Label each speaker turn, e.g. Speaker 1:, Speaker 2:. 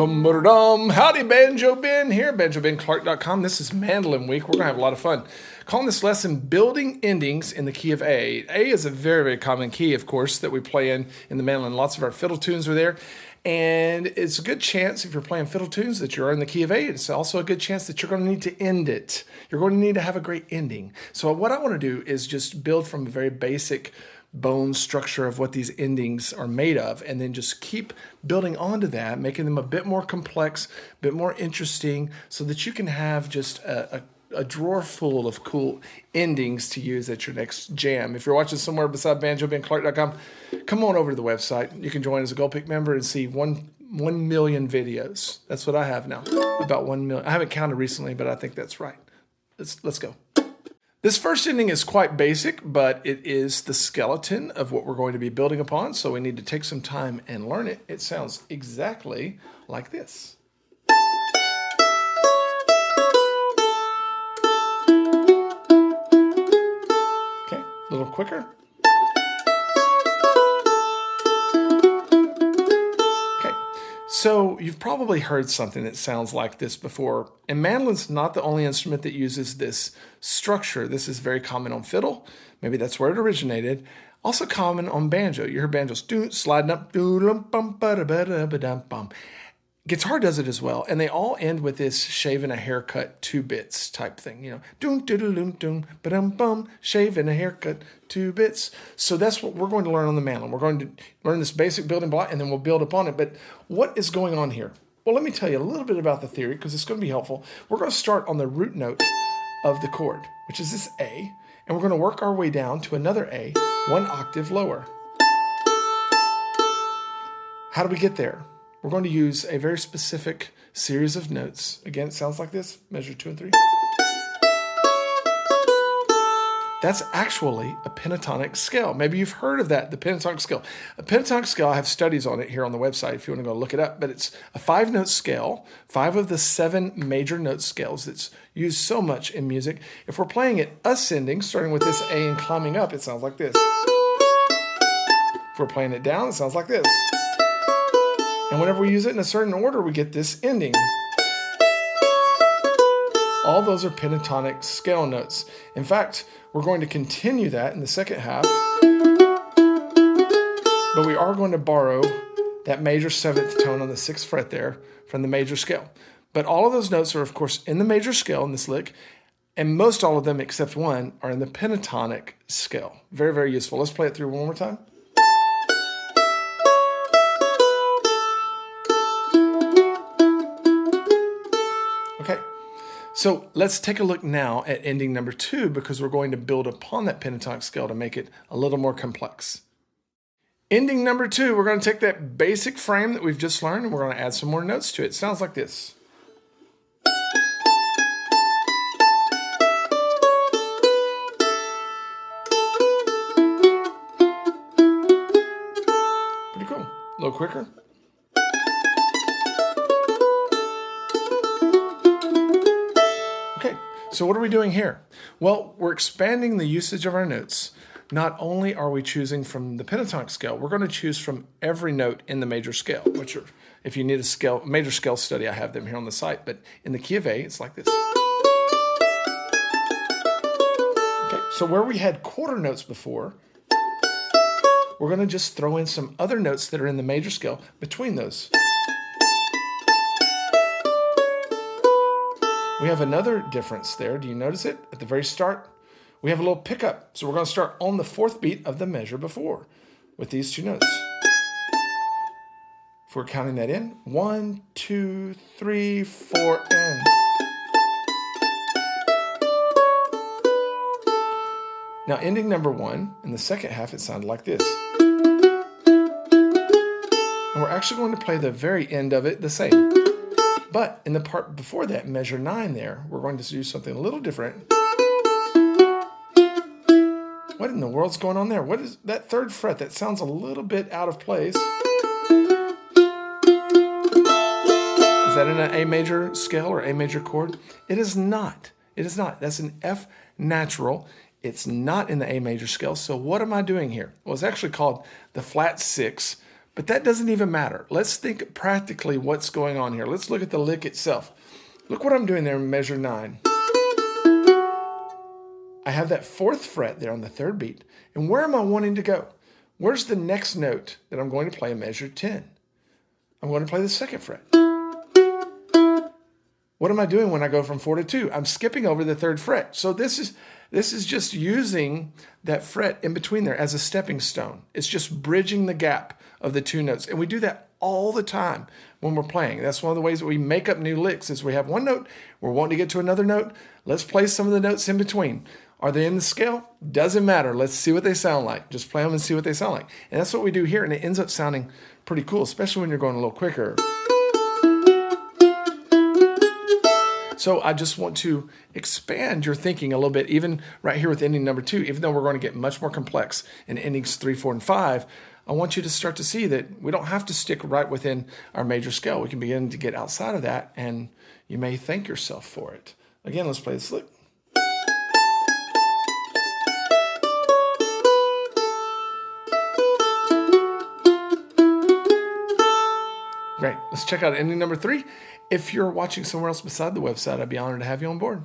Speaker 1: Bum-ba-da-dum. Howdy, Banjo Ben here, banjobenclark.com. This is Mandolin Week. We're going to have a lot of fun. Calling this lesson Building Endings in the Key of A. A is a very, very common key, of course, that we play in the mandolin. Lots of our fiddle tunes are there. And it's a good chance, if you're playing fiddle tunes, that you're in the key of A. It's also a good chance that you're going to need to end it. You're going to need to have a great ending. So what I want to do is just build from a very basic bone structure of what these endings are made of, and then just keep building onto that, making them a bit more complex, a bit more interesting, so that you can have just a drawer full of cool endings to use at your next jam. If you're watching somewhere beside banjobenclark.com, come on over to the website. You can join as a Gold Peak member and see 1 million videos. That's what I have now, about 1 million. I haven't counted recently, but I think that's right. Let's go. This first ending is quite basic, but it is the skeleton of what we're going to be building upon, so we need to take some time and learn it. It sounds exactly like this. Okay, a little quicker. So you've probably heard something that sounds like this before. And mandolin's not the only instrument that uses this structure. This is very common on fiddle. Maybe that's where it originated. Also common on banjo. You hear banjos sliding up. Guitar does it as well. And they all end with this shave and a haircut 2 bits type thing. You know, doom doodle doom doom ba-dum bum, shave and a haircut 2 bits. So that's what we're going to learn on the mandolin. We're going to learn this basic building block and then we'll build upon it. But what is going on here? Well, let me tell you a little bit about the theory because it's going to be helpful. We're going to start on the root note of the chord, which is this A, and we're going to work our way down to another A, 1 octave lower. How do we get there? We're going to use a very specific series of notes. Again, it sounds like this. Measure 2 and 3. That's actually a pentatonic scale. Maybe you've heard of that, the pentatonic scale. A pentatonic scale, I have studies on it here on the website if you want to go look it up, but it's a 5-note scale, 5 of the 7 major note scales that's used so much in music. If we're playing it ascending, starting with this A and climbing up, it sounds like this. If we're playing it down, it sounds like this. And whenever we use it in a certain order, we get this ending. All those are pentatonic scale notes. In fact, we're going to continue that in the second half, but we are going to borrow that major 7th tone on the 6th fret there from the major scale. But all of those notes are, of course, in the major scale in this lick, and most all of them except one are in the pentatonic scale. Very, very useful. Let's play it through one more time. Okay, so let's take a look now at ending number 2 because we're going to build upon that pentatonic scale to make it a little more complex. Ending number 2, we're going to take that basic frame that we've just learned and we're going to add some more notes to it. It sounds like this. Pretty cool. A little quicker. So what are we doing here? Well, we're expanding the usage of our notes. Not only are we choosing from the pentatonic scale, we're going to choose from every note in the major scale, which are, if you need a major scale study, I have them here on the site, but in the key of A, it's like this. Okay, so where we had quarter notes before, we're going to just throw in some other notes that are in the major scale between those. We have another difference there. Do you notice it? At the very start, we have a little pickup. So we're going to start on the 4th beat of the measure before with these 2 notes. If we're counting that in, 1, 2, 3, 4, and. Now ending number 1, in the second half, it sounded like this. And we're actually going to play the very end of it the same. But in the part before that, measure 9 there, we're going to do something a little different. What in the world's going on there? What is that 3rd fret? That sounds a little bit out of place. Is that in an A major scale or A major chord? It is not. It is not. That's an F natural. It's not in the A major scale. So what am I doing here? Well, it's actually called the flat 6 But that doesn't even matter. Let's think practically what's going on here. Let's look at the lick itself. Look what I'm doing there in measure 9. I have that 4th fret there on the 3rd beat. And where am I wanting to go? Where's the next note that I'm going to play in measure 10? I'm going to play the 2nd fret. What am I doing when I go from 4 to 2? I'm skipping over the 3rd fret. So this is just using that fret in between there as a stepping stone. It's just bridging the gap of the 2 notes. And we do that all the time when we're playing. That's one of the ways that we make up new licks is we have one note, we're wanting to get to another note. Let's play some of the notes in between. Are they in the scale? Doesn't matter. Let's see what they sound like. Just play them and see what they sound like. And that's what we do here, and it ends up sounding pretty cool, especially when you're going a little quicker. So I just want to expand your thinking a little bit, even right here with ending number 2, even though we're going to get much more complex in endings 3, 4, and 5, I want you to start to see that we don't have to stick right within our major scale. We can begin to get outside of that, and you may thank yourself for it. Again, let's play this lick. Great. Let's check out ending number 3. If you're watching somewhere else beside the website, I'd be honored to have you on board.